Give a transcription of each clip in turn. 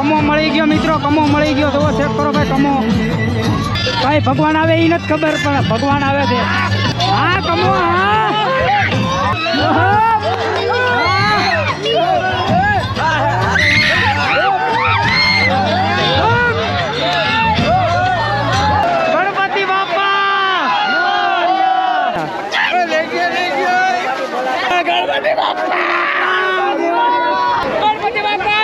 કમો મળી ગયો મિત્રો, કમો મળી ગયો. તો ચેક કરો ભાઈ કમો. ભાઈ ભગવાન આવે એ નથી ખબર, પણ ભગવાન આવે છે. હા કમો. હા ગણપતિ બાપા, ગણપતિ બાપા.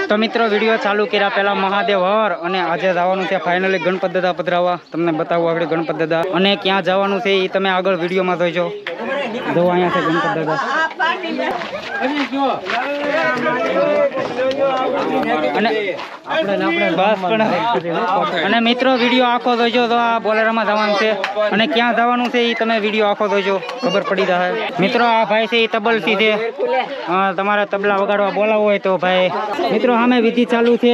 તો મિત્રો વિડીયો ચાલુ કર્યા પહેલા મહાદેવ હર અને આજે જવાનું છે ફાઇનલી ગણપત દાદા પધરાવવા. તમને બતાવું આગળ ગણપત દાદા અને ક્યાં જવાનું છે એ તમે આગળ વિડીયોમાં જોઈજો. જો અહીંયા છે ગણપત દાદા. અને મિત્રો વિડીયો આખો જોઈજો. તો આ બોલેરામાં જવાનું છે અને ક્યાં જવાનું છે એ તમે વિડીયો આખો જોઈજો, ખબર પડી જાય. મિત્રો આ ભાઈ છે એ તબલસી છે. તમારે તબલા વગાડવા બોલાવવું હોય તો ભાઈ મિત્રો સામે વિધિ ચાલુ છે.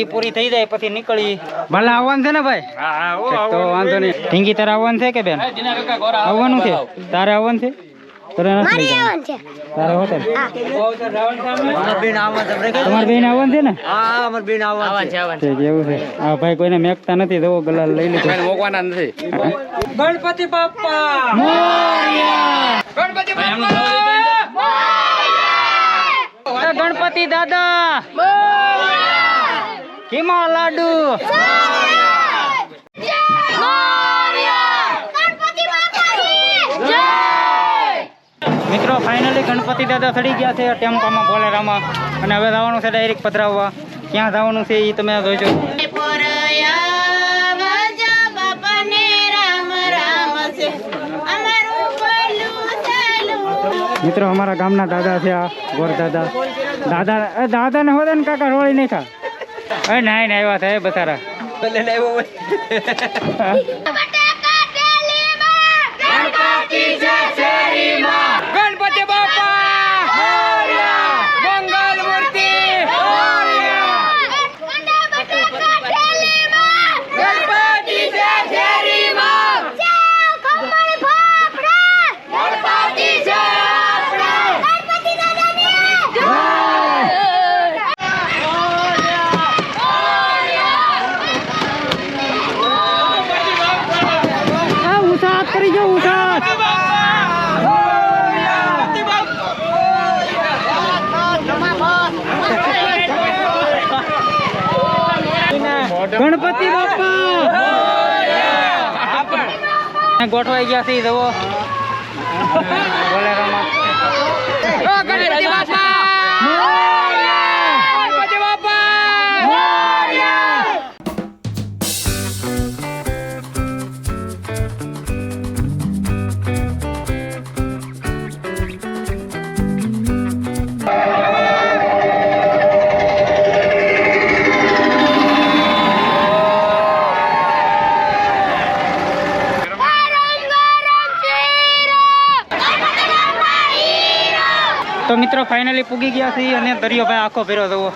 એ પૂરી થઈ જાય પછી નીકળી. ભલે આવવાનું છે ને ભાઈ? તો વાંધો નહીં. ઢીંગી તારે આવવાનું છે કે બેન? આવવાનું છે. તારે આવવાનું છે? તમારી બેન આવવાનું છે ને? કેવું છે? હા ભાઈ કોઈને મેકતા નથી. તો ગલાલ લઈ લીધો. મોકવાના નથી. ગણપતિ બાપા મોરયા. ગણપતિ બાપા, ગણપતિ દાદા કિમા લાડુ. મિત્રો ફાઇનલી ગણપતિ દાદા ચડી ગયા છે ટેમ્પામાં બોલેરામાં અને હવે જવાનું છે ડાયરેક્ટ પધરાવવા. ક્યાં જવાનું છે એ તમે જોઈજો. મિત્રો અમારા ગામના દાદા છે આ ગોર દાદા. દાદા ને હોદે ને કાકા રોળી નહીં ખા. નાઈ ને આવ્યા થાય બતારા. ગણપતિ બાપા મંગલ મૂર્તિ. ઉઠાત કરી જો ઉઠાત. ગણપતિ બાપા ગોઠવાઈ ગયા છે. જવો બોલેરામાં. ગણપતિ બાપા ગણપતિ બાપા. તો મિત્રો ફાઇનલી પૂગી ગયા છે અને દરિયો ભાઈ આખો ફેરો થવો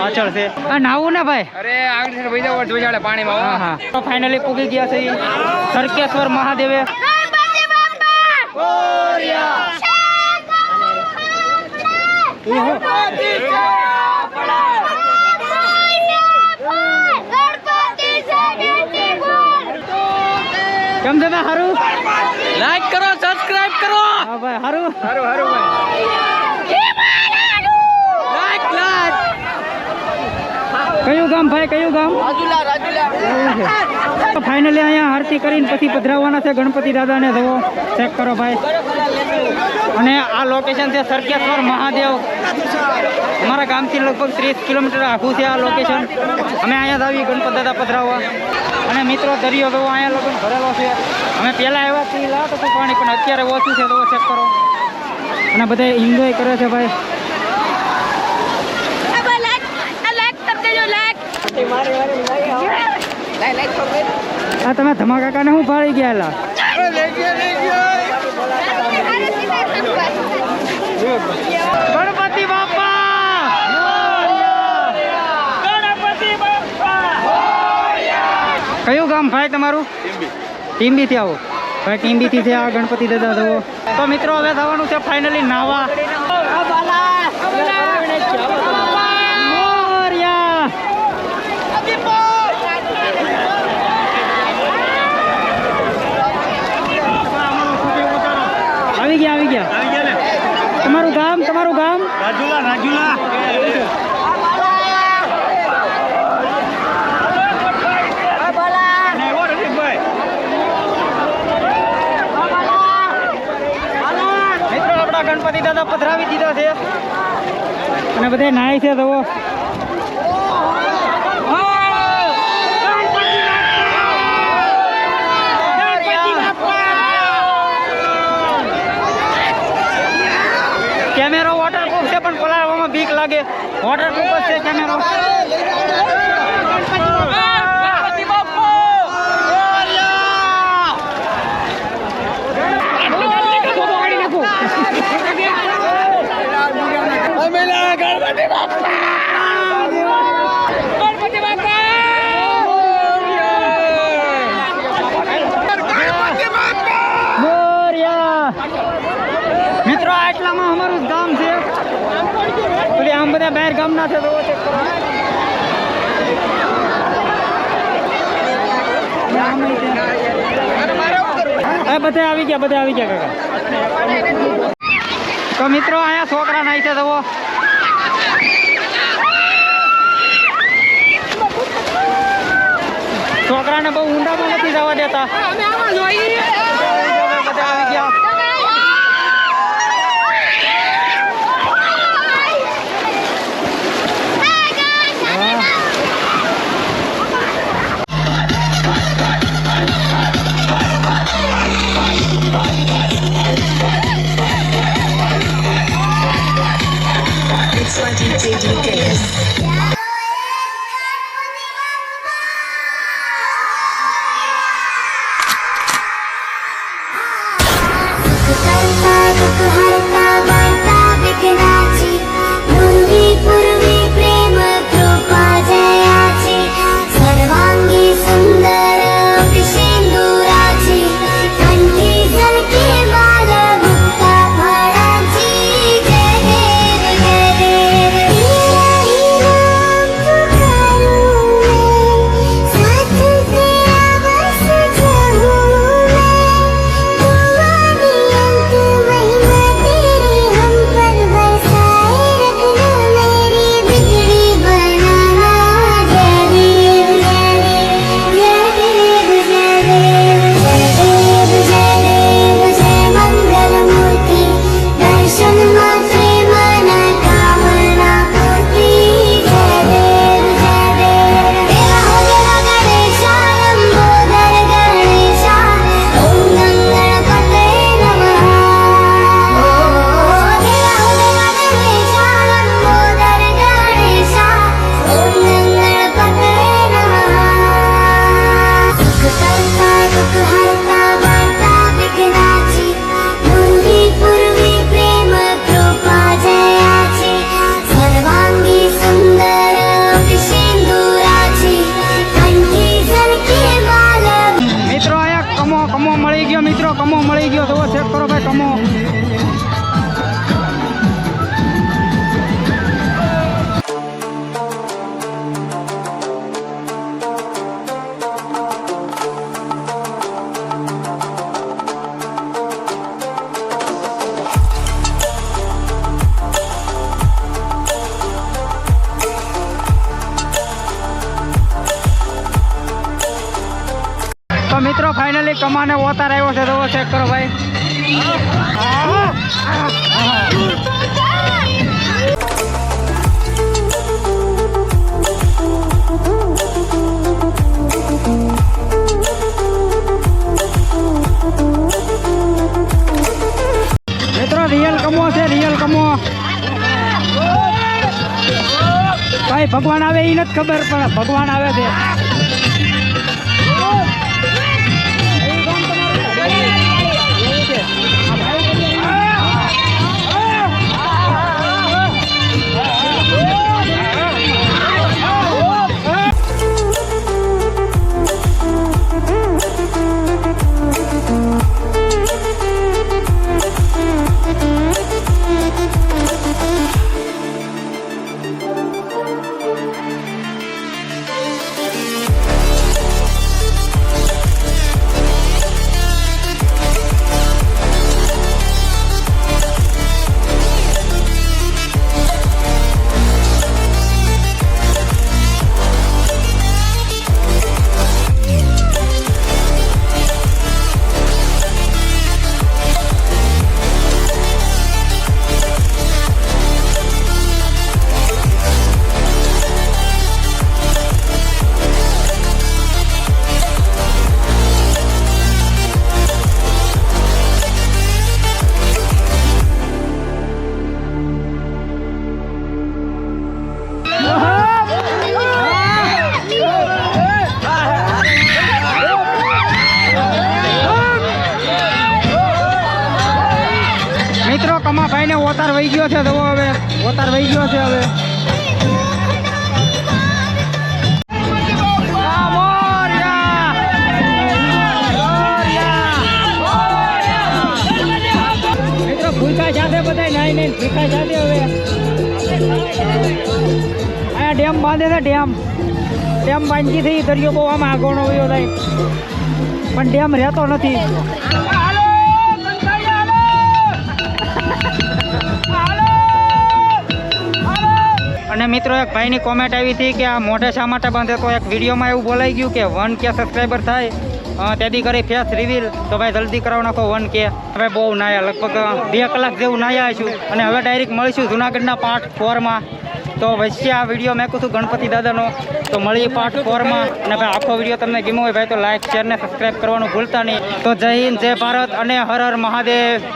આચળ છે. નાવું ને ભાઈ? અરે આગળ જોઈ પાણીમાં. હા તો ફાઇનલી પૂગી ગયા છે સરકેશ્વર મહાદેવે. કેમ છે હારું? લાઈક કરો, સબસ્ક્રાઇબ કરો. હા ભાઈ હારું હારું હારું ભાઈ. Like like. કયું ગામ ભાઈ? કયું ગામ? રાજુલા. રાજુલા. ફાઇનલી અહીંયા આરતી કરીને પછી પધરાવવાના છે ગણપતિ દાદાને. જુઓ ચેક કરો ભાઈ. અને આ લોકેશન છે સરકેશ્વર મહાદેવ. અમારા ગામથી લગભગ 30 કિલોમીટર આખું છે આ લોકેશન. અમે અહીંયા જ આવીએ ગણપતિ દાદા પધરાવવા. અને મિત્રો દરિયો તો અહીંયા લોકો ભરેલો છે. અમે પહેલાં આવ્યા છીએ લાટ હતું પાણી, પણ અત્યારે ઓછું છે. તો ચેક કરો. અને બધા એન્જોય કરે છે ભાઈ. આ તમે ધમાકાકાને શું ફાળી ગયેલા? ગણપતિ બાપા! ગણપતિ બાપા! કયું ગામ ભાઈ તમારું? ટીમ્બી થી આવો ભાઈ, ટીમ્બી થી આ ગણપતિ દાદા જુઓ. તો મિત્રો હવે થવાનું છે ફાઇનલી નાવા. આવી ગયા તમારું ગામ રાજુલા. ગણપતિ દાદા પધરાવી દીધા છે અને બધા નાય છે. તો કેમેરો વોટરપ્રૂફ છે પણ પલાળવામાં બીક લાગે. વોટરપ્રૂફ છે કેમેરો. મિત્રો આટલામાં અમારું ગામ છે. એટલે આમ બધા બહાર ગામના છે. તો બધા આવી ગયા કાકા. તો મિત્રો અહીંયા છોકરા નાય છે. તો છોકરાને બહુ ઊંડામાં નથી જવા દેતા. બધા આવી ગયા. કમો મળી ગયો. તો ચેક કરો ભાઈ કમો. તો મિત્રો ફાઇનલી કમાને ઓતાર આવ્યો છે. તો ચેક કરો ભાઈ. મિત્રો રિયલ કમો છે, રિયલ કમો. ભાઈ ભાઈ ભગવાન આવે એ નથી ખબર પણ ભગવાન આવે છે. મિત્રો કમાભાઈ ને ઓતાર વહી ગયો છે. જવો હવે ઓતાર વહી ગયો છે. હવે મિત્રો ભૂખા જાતે બધા નાઈ નહીં ભૂખા જાતે. હવે અહીંયા ડેમ બાંધે છે. ડેમ બાંધી થઈ દરિયો બહુ આમ આગળનો વયો થાય પણ ડેમ રહેતો નથી. અને મિત્રો એક ભાઈની કોમેન્ટ આવી હતી કે આ મોઢે શા માટે બાંધે, તો એક વિડીયોમાં એવું બોલાઈ ગયું કે 1K સબસ્ક્રાઈબર થાય તેથી કરી ફેસ રિવીલ. તો ભાઈ જલ્દી કરાવી નાખો 1K. હવે બહુ નાયા, લગભગ 2 કલાક જેવું નાયા છું અને હવે ડાયરેક્ટ મળીશું જુનાગઢના પાર્ટ 4માં. તો વચ્ચે આ વિડીયો મેં કહું છું ગણપતિ દાદાનો, તો મળીએ પાર્ટ 4માં. અને ભાઈ આખો વિડીયો તમને ગમ્યો હોય ભાઈ તો લાઈક શેર ને સબસ્ક્રાઈબ કરવાનું ભૂલતા નહીં. તો જય હિન્દ, જય ભારત અને હર હર મહાદેવ.